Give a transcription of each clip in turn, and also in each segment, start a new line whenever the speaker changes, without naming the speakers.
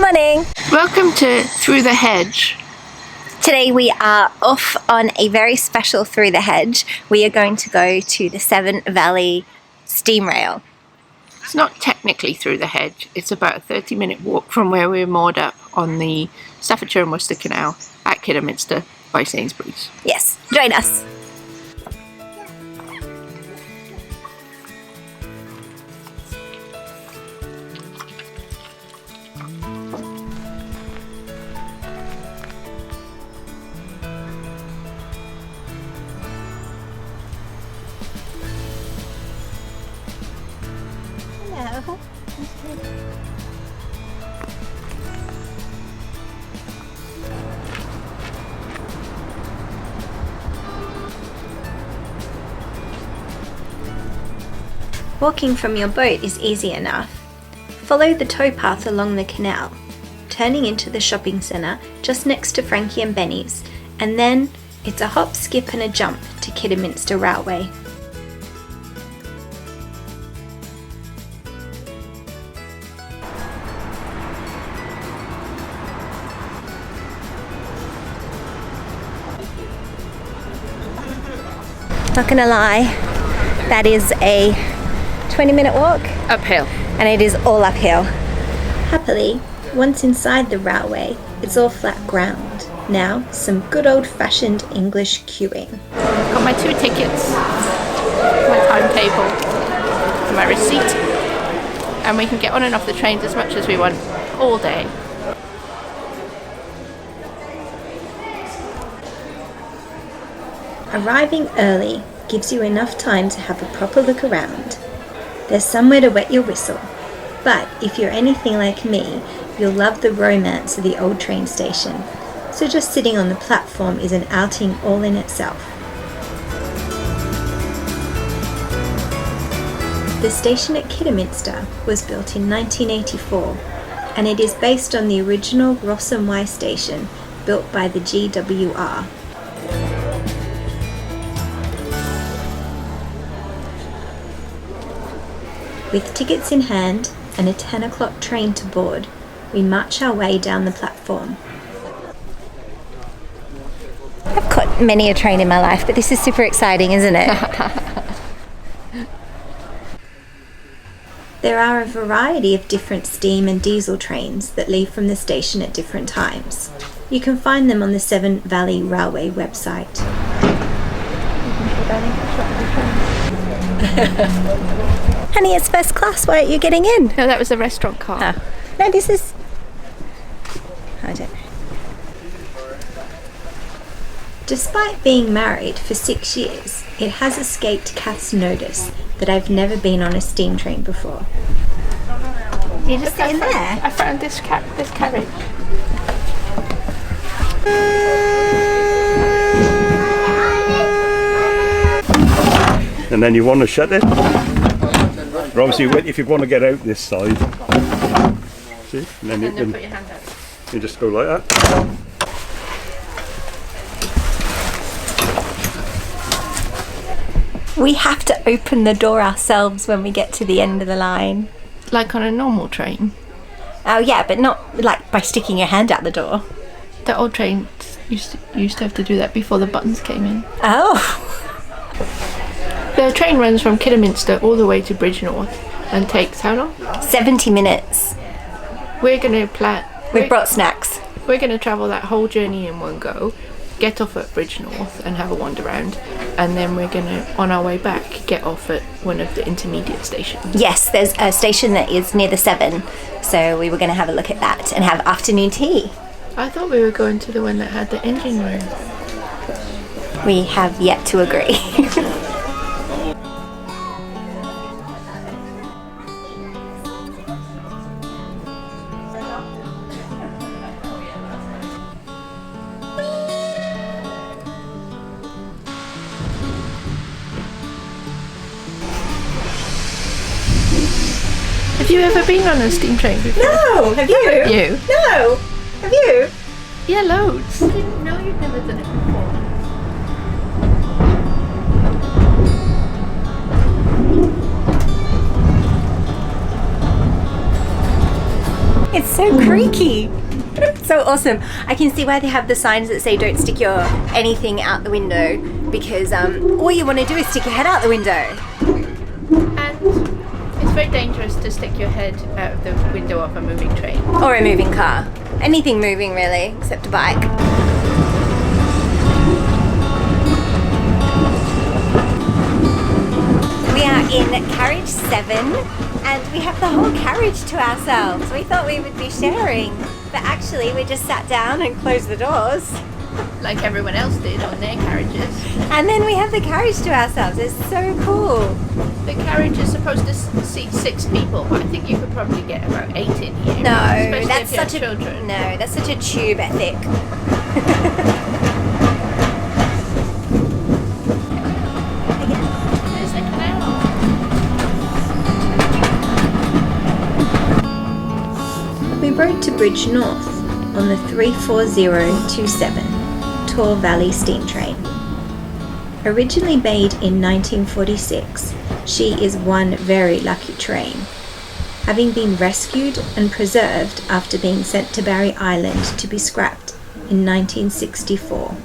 Morning!
Welcome to Through the Hedge.
Today we are off on a very special Through the Hedge. We are going to go to the Severn Valley steam rail.
It's not technically through the hedge, it's about a 30-minute walk from where we're moored up on the Staffordshire and Worcestershire canal at Kidderminster by Sainsbury's.
Yes, join us! Hello. Walking from your boat is easy enough. Follow the towpath along the canal, turning into the shopping centre just next to Frankie and Benny's, and then it's a hop, skip and a jump to Kidderminster Railway. Not gonna lie, that is a 20-minute walk.
Uphill.
And it is all uphill. Happily, once inside the railway, it's all flat ground. Now, some good old-fashioned English queuing.
Got my 2 tickets, my timetable, and my receipt. And we can get on and off the trains as much as we want all day.
Arriving early gives you enough time to have a proper look around. There's somewhere to wet your whistle, but if you're anything like me, you'll love the romance of the old train station, so just sitting on the platform is an outing all in itself. The station at Kidderminster was built in 1984, and it is based on the original Ross and Y station built by the GWR. With tickets in hand and a 10 o'clock train to board, we march our way down the platform. I've caught many a train in my life, but this is super exciting, isn't it? There are a variety of different steam and diesel trains that leave from the station at different times. You can find them on the Severn Valley Railway website. Honey, it's first class. Why aren't you getting in?
No, that was the restaurant car.
Oh. No, this is... I don't know. Despite being married for 6 years, it has escaped Kath's notice that I've never been on a steam train before. You just sit in there?
I found this carriage.
And then you want to shut it. But obviously, if you want to get out this side, see, and then you can
put your hand out.
You just go like that.
We have to open the door ourselves when we get to the end of the line.
Like on a normal train.
Oh yeah, but not like by sticking your hand out the door.
The old trains used to have to do that before the buttons came in.
Oh.
The train runs from Kidderminster all the way to Bridgnorth and takes how long?
70 minutes.
We're going to
We've brought snacks.
We're going to travel that whole journey in one go, get off at Bridgnorth and have a wander around, and then we're going to, on our way back, get off at one of the intermediate stations.
Yes, there's a station that is near the Severn, so we were going to have a look at that and have afternoon tea.
I thought we were going to the one that had the engine room.
We have yet to agree.
Have you ever been on a steam train before?
No! Have you?
You?
No! Have you?
Yeah, loads. I didn't know you'd never done it before.
It's so creaky. So awesome. I can see why they have the signs that say don't stick your anything out the window, because all you want to do is stick your head out the window.
And it's very dangerous to stick your head out of the window of a moving train.
Or a moving car. Anything moving really, except a bike. We are in carriage 7 and we have the whole carriage to ourselves. We thought we would be sharing, but actually we just sat down and closed the doors.
Like everyone else did on their carriages.
And then we have the carriage to ourselves. It's so cool.
The carriage is supposed to seat 6 people, but I think you could probably get about 8 in here.
No,
especially
that's
if you have
such a
children.
no, that's such a tube ethic.
There's the canal.
We rode to Bridgnorth on the 34027 Tor Valley steam train. Originally made in 1946, she is one very lucky train, having been rescued and preserved after being sent to Barry Island to be scrapped in 1964.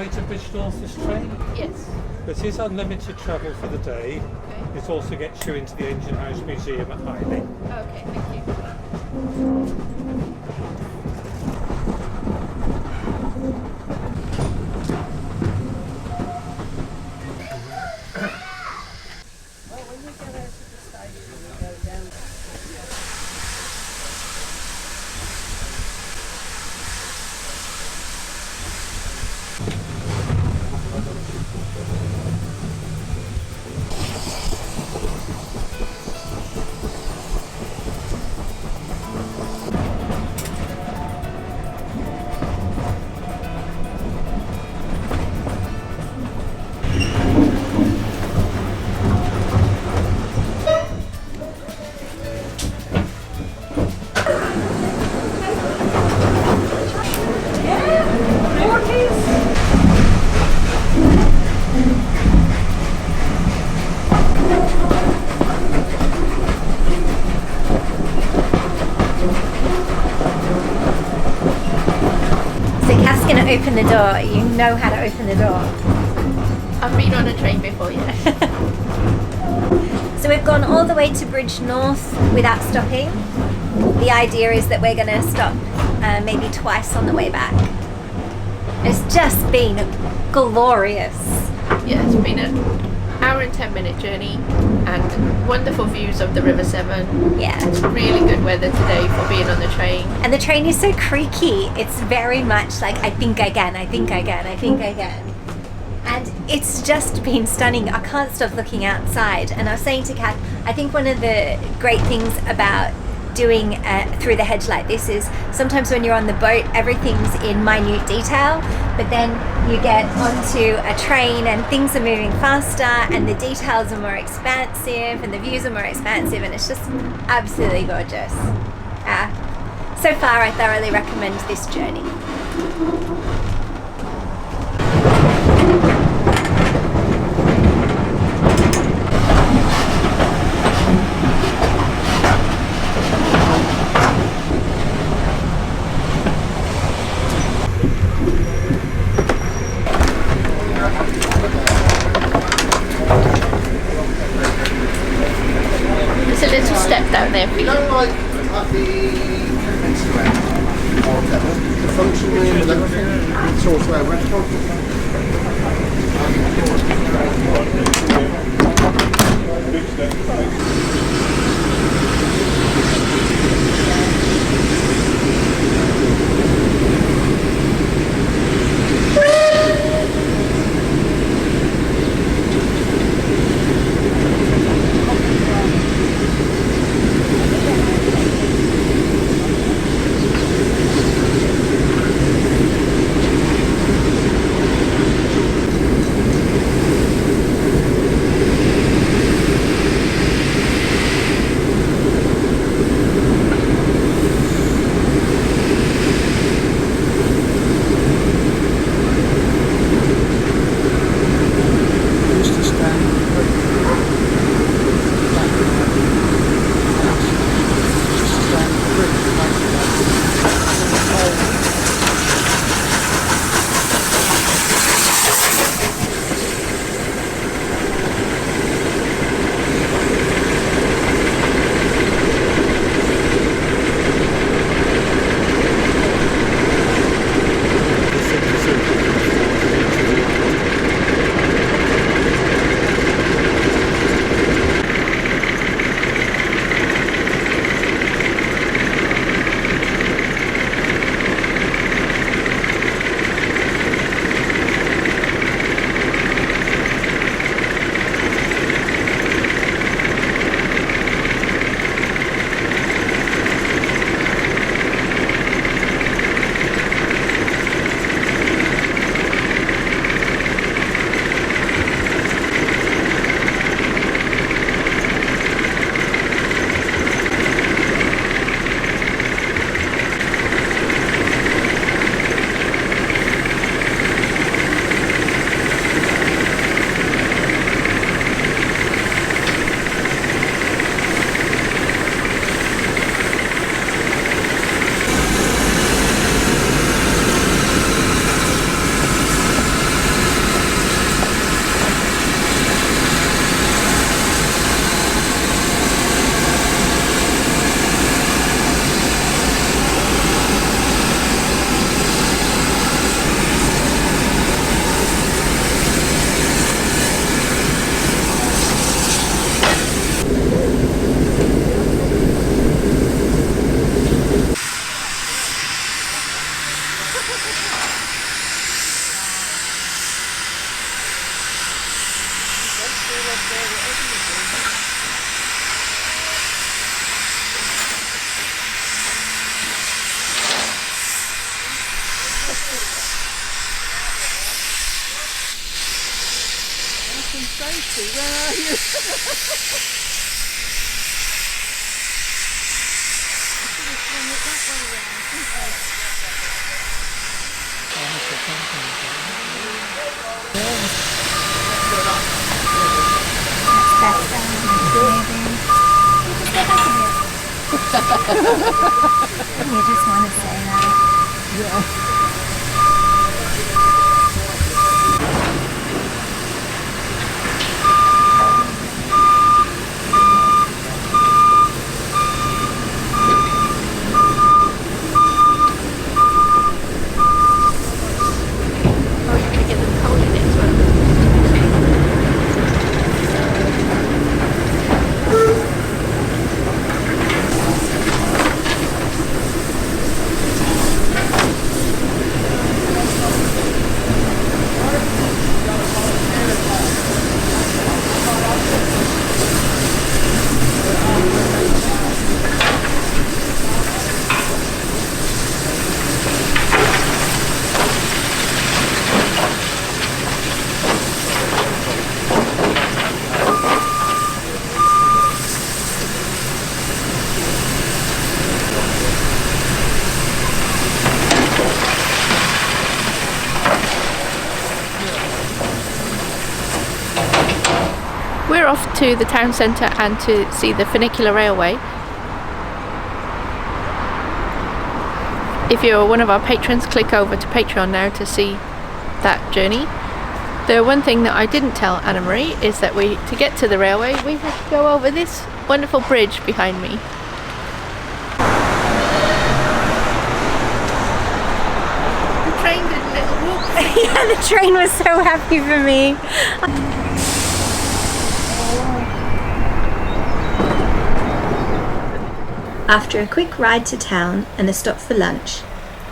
To Bridgnorth this train?
Yes.
It is unlimited travel for the day.
Okay.
It also gets you into the Engine House Museum at Highley.
Okay, thank you.
Open the door. You know how to open the door.
I've been on a train before, yeah.
So we've gone all the way to Bridgnorth without stopping. The idea is that we're going to stop maybe twice on the way back. It's just been glorious.
Yeah, it's been an hour and 10-minute journey and wonderful views of the River Severn.
Yeah.
It's really good weather today for being on the train.
And the train is so creaky. It's very much like, I think I can. And it's just been stunning. I can't stop looking outside. And I was saying to Kath, I think one of the great things about doing Through the Hedge like this is sometimes when you're on the boat, everything's in minute detail, but then you get onto a train and things are moving faster and the details are more expansive and the views are more expansive, and it's just absolutely gorgeous. So far I thoroughly recommend this journey.
There's a little step down there for you.
At the Kidderminster end, or the function room with everything, it's also a restaurant.
You just want to say that.
Oh, you're gonna get them cold in it as well. We're off to the town centre and to see the funicular railway. If you're one of our patrons, click over to Patreon now to see that journey. The one thing that I didn't tell Anna Marie is that to get to the railway we have to go over this wonderful bridge behind me. The train did a little whoop.
Yeah, the train was so happy for me. After a quick ride to town and a stop for lunch,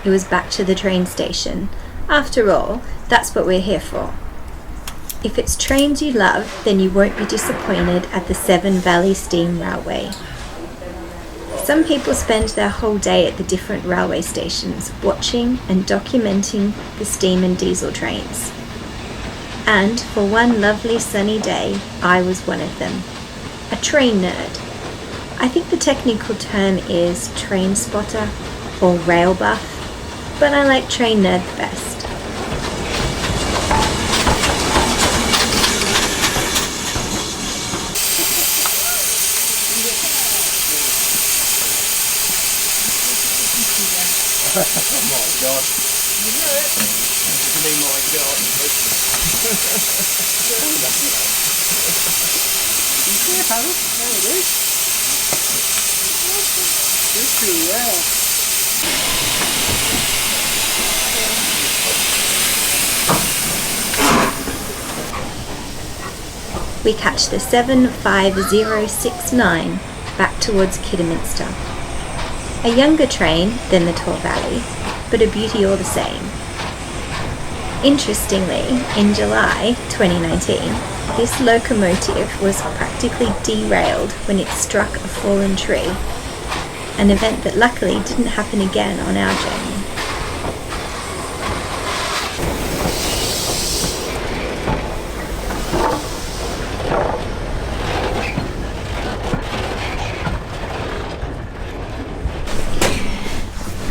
it was back to the train station. After all, that's what we're here for. If it's trains you love, then you won't be disappointed at the Severn Valley Steam Railway. Some people spend their whole day at the different railway stations, watching and documenting the steam and diesel trains. And for one lovely sunny day, I was one of them. A train nerd. I think the technical term is train spotter or rail buff, but I like train nerd the best.
Oh my god. You know it? I mean, my god. You see it, Harry? There it is. It's too well.
We catch the 75069 back towards Kidderminster. A younger train than the Tor Valley, but a beauty all the same. Interestingly, in July 2019, this locomotive was practically derailed when it struck a fallen tree, an event that luckily didn't happen again on our journey.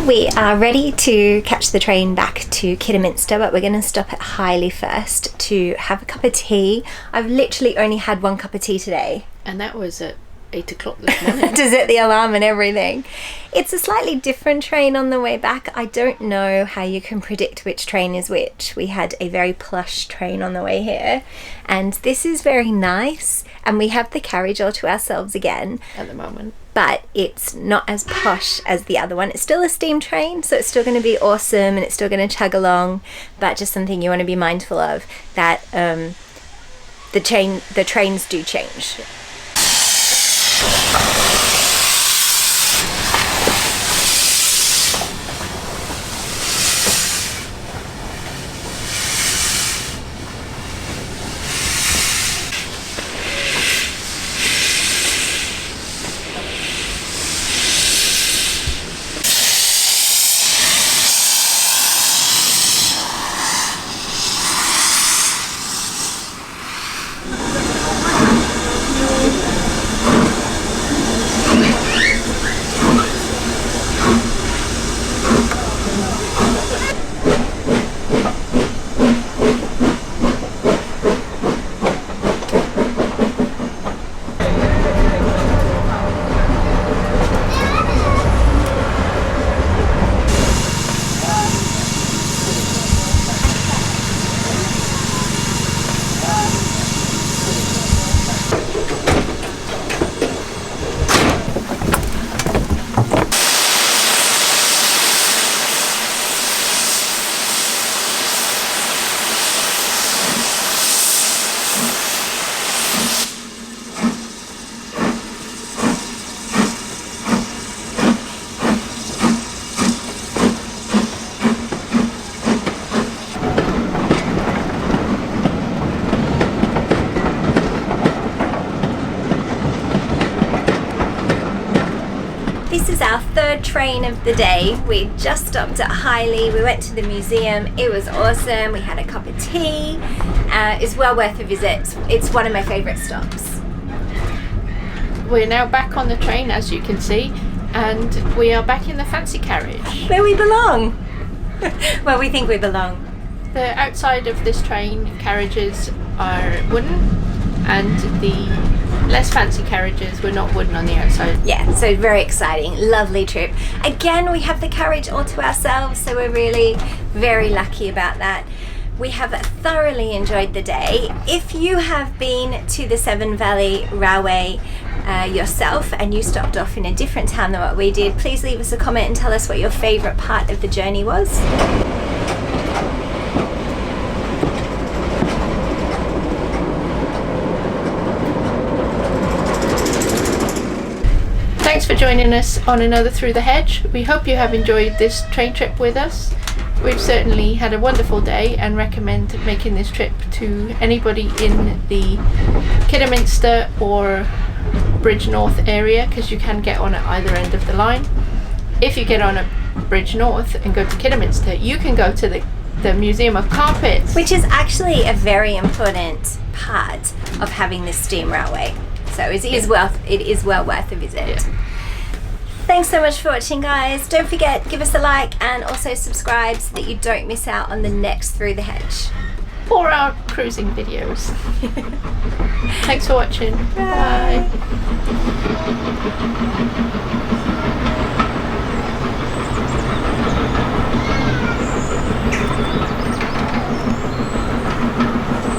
We are ready to catch the train back to Kidderminster, but we're going to stop at Highley first to have a cup of tea. I've literally only had one cup of tea today.
And that was at 8 o'clock this morning.
To set the alarm and everything. It's a slightly different train on the way back. I don't know how you can predict which train is which. We had a very plush train on the way here, and this is very nice, and we have the carriage all to ourselves again.
At the moment.
But it's not as posh as the other one. It's still a steam train, so it's still going to be awesome and it's still going to chug along, but just something you want to be mindful of, that the trains do change. This is our third train of the day. We just stopped at Highley, we went to the museum, it was awesome, we had a cup of tea. It's well worth a visit, it's one of my favourite stops.
We're now back on the train, as you can see, and we are back in the fancy carriage.
Where we belong! Well, we think we belong.
The outside of this train carriages are wooden, and the less fancy carriages were not wooden on the outside.
Yeah, so very exciting, lovely trip. Again, we have the carriage all to ourselves, so we're really very lucky about that. We have thoroughly enjoyed the day. If you have been to the Severn Valley Railway yourself and you stopped off in a different town than what we did, please leave us a comment and tell us what your favourite part of the journey was.
Thanks for joining us on another Through the Hedge. We hope you have enjoyed this train trip with us. We've certainly had a wonderful day and recommend making this trip to anybody in the Kidderminster or Bridgnorth area, because you can get on at either end of the line. If you get on at Bridgnorth and go to Kidderminster, you can go to the Museum of Carpets,
Which is actually a very important part of having this steam railway. So it is well worth a visit.
Yeah.
Thanks so much for watching, guys. Don't forget, give us a like and also subscribe so that you don't miss out on the next Through the Hedge.
or our cruising videos. Thanks for watching. Bye.